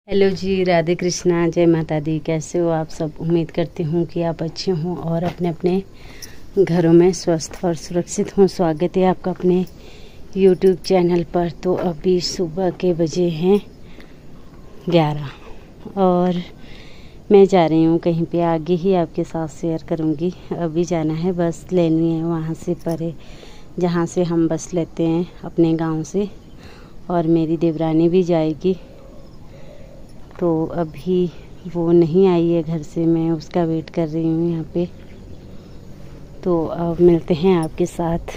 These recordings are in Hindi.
हेलो जी, राधे कृष्णा, जय माता दी। कैसे हो आप सब? उम्मीद करती हूँ कि आप अच्छे हों और अपने अपने घरों में स्वस्थ और सुरक्षित हों। स्वागत है आपका अपने यूट्यूब चैनल पर। तो अभी सुबह के बजे हैं 11 और मैं जा रही हूँ कहीं पे, आगे ही आपके साथ शेयर करूँगी। अभी जाना है, बस लेनी है वहाँ से परे जहाँ से हम बस लेते हैं अपने गाँव से, और मेरी देवरानी भी जाएगी। तो अभी वो नहीं आई है घर से, मैं उसका वेट कर रही हूँ यहाँ पे। तो अब मिलते हैं आपके साथ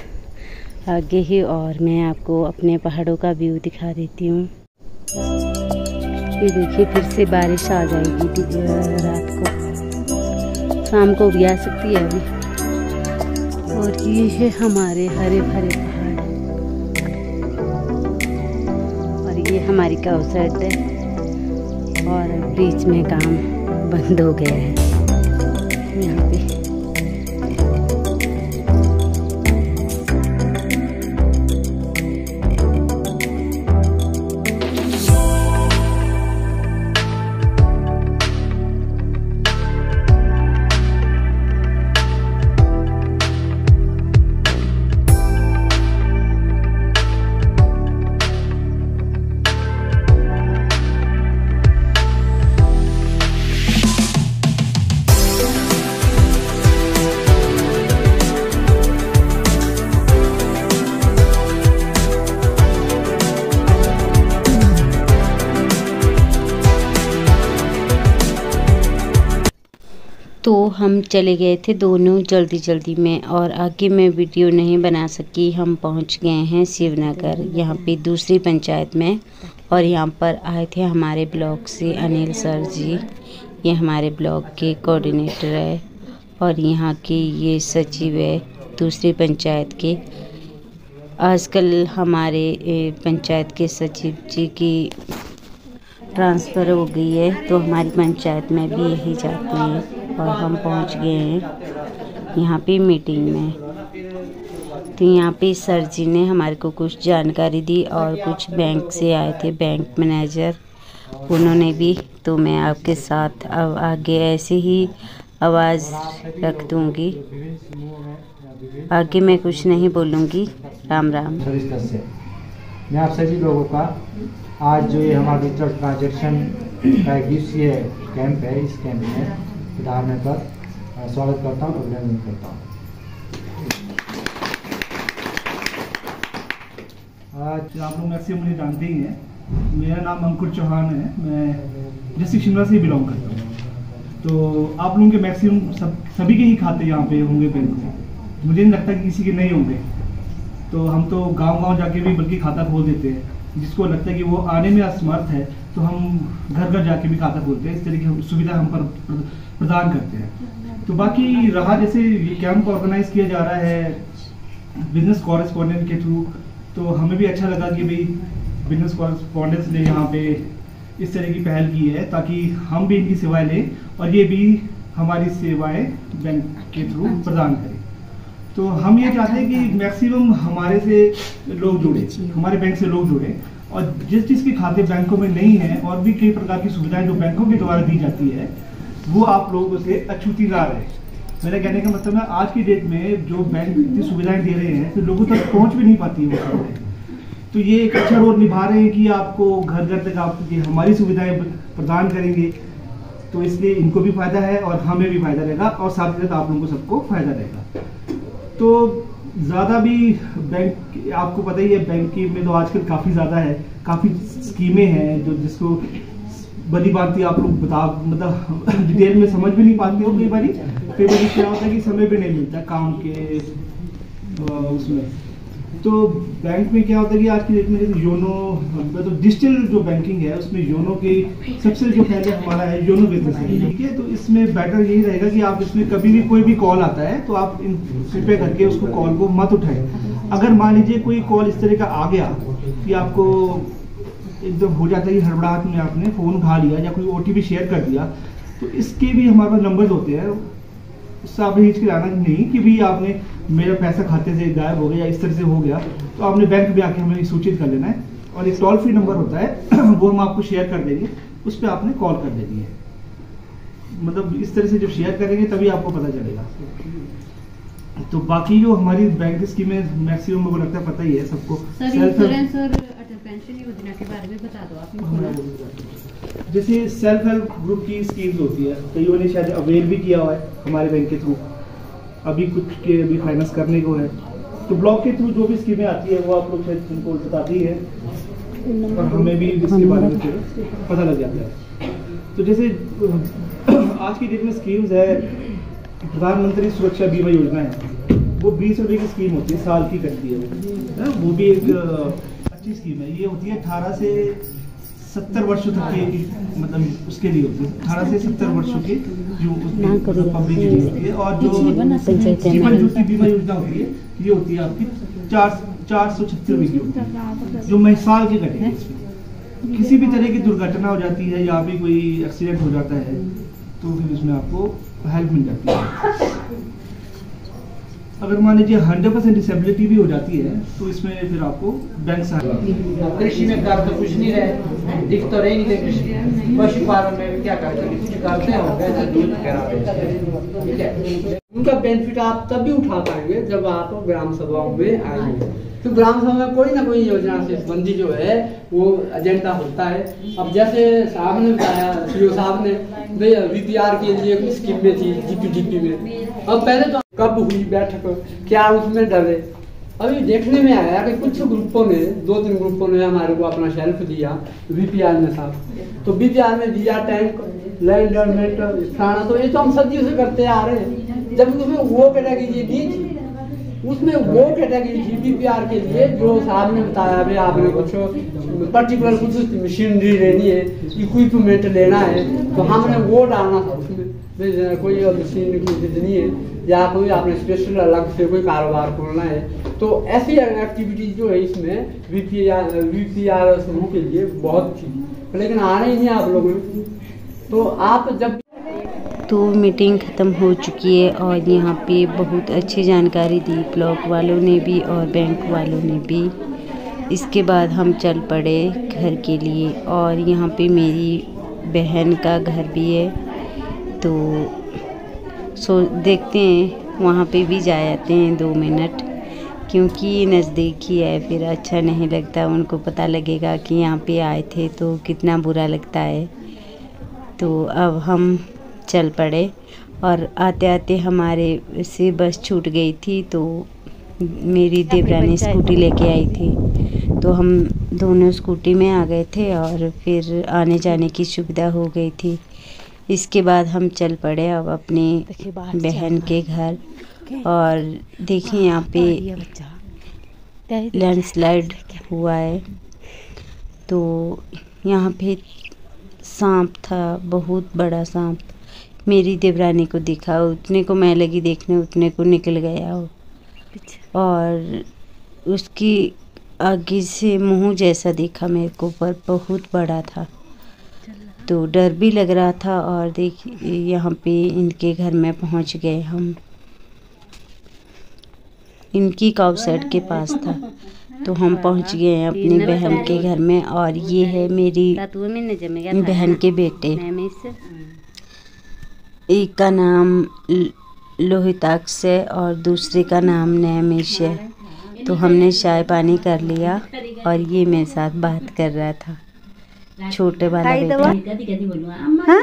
आगे ही, और मैं आपको अपने पहाड़ों का व्यू दिखा देती हूँ। ये देखिए, फिर से बारिश आ जाएगी रात को, शाम को भी आ सकती है अभी। और ये है हमारे हरे भरे पहाड़, और ये हमारी काऊ सेट है, और बीच में काम बंद हो गया है यहाँ पे। तो हम चले गए थे दोनों जल्दी जल्दी में, और आगे मैं वीडियो नहीं बना सकी। हम पहुंच गए हैं शिवनगर, यहाँ पे दूसरी पंचायत में, और यहाँ पर आए थे हमारे ब्लॉक से अनिल सर जी। ये हमारे ब्लॉक के कोऑर्डिनेटर है, और यहाँ के ये सचिव है दूसरी पंचायत के। आजकल हमारे पंचायत के सचिव जी की ट्रांसफ़र हो गई है, तो हमारी पंचायत में भी यही जाती है। और हम पहुंच गए हैं यहाँ पे मीटिंग में। तो यहाँ पे सर जी ने हमारे को कुछ जानकारी दी, और कुछ बैंक से आए थे बैंक मैनेजर, उन्होंने भी। तो मैं आपके साथ अब आगे ऐसे ही आवाज़ रख दूँगी, आगे मैं कुछ नहीं बोलूँगी। राम राम। मैं आप सभी लोगों का आज जो ये हमारा डिजिटल ट्रांजेक्शन का एक दिवसीय कैंप है, इस कैंप में पधारने पर स्वागत करता हूँ, अभिनंदन करता हूँ। आज आप लोग मैक्सिमम मुझे जानते ही हैं, मेरा नाम अंकुर चौहान है, मैं डिस्ट्रिक्ट शिमला से बिलोंग करता हूँ। तो आप लोगों के मैक्सिमम सभी के ही खाते यहाँ पे होंगे बैंक में, मुझे नहीं लगता कि किसी के नहीं होंगे। तो हम तो गांव-गांव जाके भी बल्कि खाता खोल देते हैं, जिसको लगता है कि वो आने में असमर्थ है, तो हम घर घर जाके भी खाता खोलते हैं। इस तरीके की सुविधा हम पर प्रदान करते हैं। तो बाकी रहा, जैसे ये कैंप ऑर्गेनाइज किया जा रहा है बिजनेस कॉरेस्पॉन्डेंट के थ्रू, तो हमें भी अच्छा लगा कि भाई बिजनेस कॉरेस्पॉन्डेंट्स ने यहाँ पे इस तरह की पहल की है, ताकि हम भी इनकी सेवाएं लें और ये भी हमारी सेवाएं बैंक के थ्रू प्रदान करें। तो हम ये चाहते हैं कि मैक्सिमम हमारे से लोग जुड़े, हमारे बैंक से लोग जुड़े, और जिस चीज़ के खाते बैंकों में नहीं है, और भी कई प्रकार की सुविधाएं जो बैंकों के द्वारा दी जाती है, वो आप लोगों से अछूती ना रहे। मेरा कहने का मतलब है, आज की डेट में जो बैंक इतनी सुविधाएं दे रहे हैं, तो लोगों तक पहुंच भी नहीं पाती है वो। तो ये एक अच्छा रोल निभा रहे हैं कि आपको घर घर तक आप हमारी सुविधाएं प्रदान करेंगे। तो इसलिए इनको भी फायदा है और हमें भी फायदा रहेगा, और साथ ही साथ आप लोगों को सबको फायदा रहेगा। तो ज़्यादा भी बैंक, आपको पता ही है बैंक की में तो आजकल काफ़ी ज़्यादा है, काफ़ी स्कीमें हैं जो जिसको बड़ी बात आप लोग मतलब डिटेल में समझ भी नहीं पाते हो। कई बार क्या होता है कि समय भी नहीं मिलता काम के उसमें। तो बैंक में क्या होता है कि आज की डेट में जैसे योनो, तो डिजिटल जो बैंकिंग है उसमें योनो के सबसे जो पहले हमारा है योनो बिजनेस है, ठीक है। तो इसमें बेटर यही रहेगा कि आप इसमें कभी भी कोई भी कॉल आता है तो आप कृपया करके उसको कॉल को मत उठाएं। अगर मान लीजिए कोई कॉल इस तरह का आ गया कि आपको एकदम हो जाता है कि हड़बड़ाहट में आपने फ़ोन उठा लिया या कोई OTP शेयर कर दिया, तो इसके भी हमारे पास नंबर होते हैं। उससे आपने हिचकिचाना नहीं कि भाई आपने मेरा पैसा खाते से गायब हो गया या इस तरह से हो गया, तो आपने बैंक में आके हमें सूचित कर लेना है। और एक टोल फ्री नंबर होता है वो हम आपको शेयर कर देंगे, उस पर आपने कॉल कर देनी है। मतलब इस तरह से जब शेयर करेंगे तभी आपको पता चलेगा। तो बाकी जो हमारी बैंक की स्कीमें मैक्सिमम मुझे लगता है पता ही है सबको। इंश्योरेंस और अटल पेंशन योजना के बारे में बता दो आप। जैसे सेल्फ हेल्प ग्रुप की स्कीम्स होती है, कईयों ने शायद अवेल भी किया हुआ है हमारे बैंक के थ्रू, अभी कुछ के अभी फाइनेंस करने को है। तो ब्लॉक के थ्रू जो भी स्कीमें आती है वो आप लोग शायद उनको बताती है और हमें भी इसके बारे में पता लग जाता है। तो जैसे आज की डेट में स्कीम्स है, प्रधानमंत्री सुरक्षा बीमा योजना है, वो 20 रुपए की स्कीम होती है, साल की कटती है वो भी एक अच्छी स्कीम है। ये होती है 18 से 70 वर्षों तक की, मतलब उसके लिए होती है 18 से 70 वर्षों की जो पब्लिक के लिए होती है। और जो जीवन ज्योति बीमा योजना होती है ये होती है आपकी 436 रुपए की होती है, जो मैं साल की कटेगी। इसमें किसी भी तरह की दुर्घटना हो जाती है या भी कोई एक्सीडेंट हो जाता है तो फिर इसमें आपको हेल्प मिल जाती है। अगर मान लीजिए 100% डिसेबिलिटी भी हो जाती है तो इसमें फिर आपको बैंक से कृषि में कर तो कुछ नहीं रहे, दिख तो रहे नहीं कृषि, पशुपालन में क्या करते हैं, कुछ करते हैं दूध ठीक है। उनका बेनिफिट आप तभी उठा पाएंगे जब आप ग्राम सभाओं में आएंगे। तो ग्राम सभा में कोई ना कोई योजना से संबंधी जो है वो एजेंडा होता है। अब जैसे साहब ने बताया, सीओ साहब ने VPR के लिए कुछ स्कीमें थी GPDP में। अब पहले तो कब हुई बैठक, क्या उसमें डरे? अभी देखने में आया कि कुछ ग्रुपों ने 2-3 ग्रुपों ने हमारे को अपना शेल्फ दिया VPR में साहब। तो VPR में दिया टैंक, लैंड डेवलपमेंट, स्थाना, तो ये तो हम सदियों से करते आ रहे हैं। जब उसमें वो कैटेगरी दी थी, उसमें वो कैटेगरी थी VPR के लिए जो साहब ने बताया भाई आपने कुछ पर्टिकुलर कुछ मशीनरी लेनी है, इक्विपमेंट लेना है, तो हमने वो डालना था उसमें। कोई मशीन खरीदनी है या कोई आपने स्पेशल अलग से कोई कारोबार खोलना है, तो ऐसी एक्टिविटी जो है इसमें VPR समूह के लिए बहुत थी, लेकिन आना ही नहीं आप लोगों ने। तो आप जब तो मीटिंग ख़त्म हो चुकी है और यहाँ पे बहुत अच्छी जानकारी दी ब्लॉक वालों ने भी और बैंक वालों ने भी। इसके बाद हम चल पड़े घर के लिए और यहाँ पे मेरी बहन का घर भी है, तो देखते हैं वहाँ पे भी जा आते हैं 2 मिनट, क्योंकि नज़दीक ही है, फिर अच्छा नहीं लगता, उनको पता लगेगा कि यहाँ पे आए थे तो कितना बुरा लगता है। तो अब हम चल पड़े और आते आते हमारे से बस छूट गई थी, तो मेरी देवरानी स्कूटी लेके आई थी, तो हम दोनों स्कूटी में आ गए थे और फिर आने जाने की सुविधा हो गई थी। इसके बाद हम चल पड़े अब अपनी बहन के घर। और देखिए यहाँ पे लैंडस्लाइड हुआ है, तो यहाँ पे सांप था, बहुत बड़ा सांप। मेरी देवरानी को दिखा, उतने को मैं लगी देखने, उतने को निकल गया वो, और उसकी आगे से मुंह जैसा दिखा मेरे को, पर बहुत बड़ा था, तो डर भी लग रहा था। और देखिए यहाँ पे इनके घर में पहुंच गए हम, इनकी काउ सेट के पास था, तो हम पहुंच गए हैं अपनी बहन के घर में। और ये है मेरी बहन के बेटे, एक का नाम लोहिताक्ष है और दूसरे का नाम नैमिष है। तो हमने चाय पानी कर लिया और ये मेरे साथ बात कर रहा था, छोटे वाला बेटा। हाँ?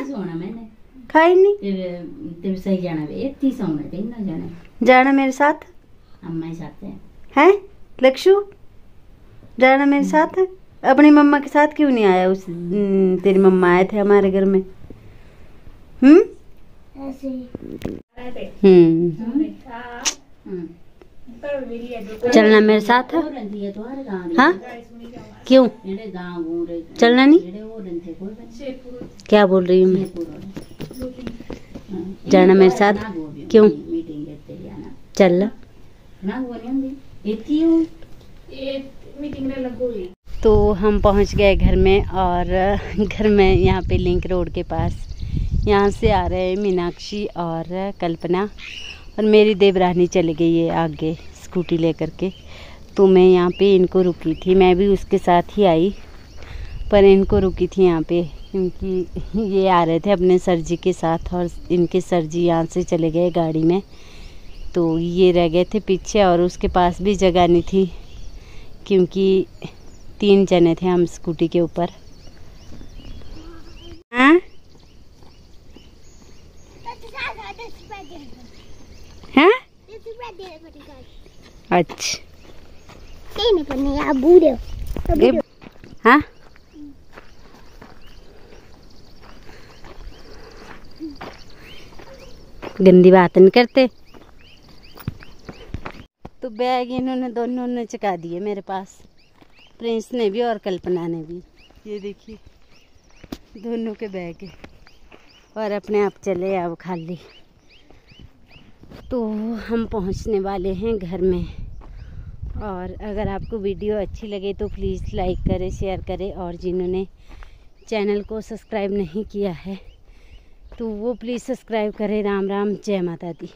खाई नहीं जाना मेरे साथ है, लक्षु जाना मेरे साथ है। अपनी मम्मा के साथ क्यों नहीं आया? उस तेरी मम्मा आए थे हमारे घर में। चलना मेरे साथ है? हाँ क्यों चलना नहीं? क्या बोल रही हूँ मैं? जाना मेरे साथ क्यों? चल तो हम पहुंच गए घर में, और घर में यहाँ पे लिंक रोड के पास यहाँ से आ रहे हैं मीनाक्षी और कल्पना, और मेरी देवरानी चली गई है आगे स्कूटी लेकर के। तो मैं यहाँ पे इनको रुकी थी, मैं भी उसके साथ ही आई, पर इनको रुकी थी यहाँ पे क्योंकि ये आ रहे थे अपने सर जी के साथ और इनके सर जी यहाँ से चले गए गाड़ी में, तो ये रह गए थे पीछे और उसके पास भी जगह नहीं थी क्योंकि 3 जने थे हम स्कूटी के ऊपर। हाँ हाँ अच्छा हाँ गंदी बात नहीं करते। तो बैग इन्होंने दोनों ने चुका दिए मेरे पास, प्रिंस ने भी और कल्पना ने भी। ये देखिए दोनों के बैग है और अपने आप चले अब खाली। तो हम पहुंचने वाले हैं घर में। और अगर आपको वीडियो अच्छी लगे तो प्लीज़ लाइक करें, शेयर करें, और जिन्होंने चैनल को सब्सक्राइब नहीं किया है तो वो प्लीज़ सब्सक्राइब करें। राम राम, जय माता दी।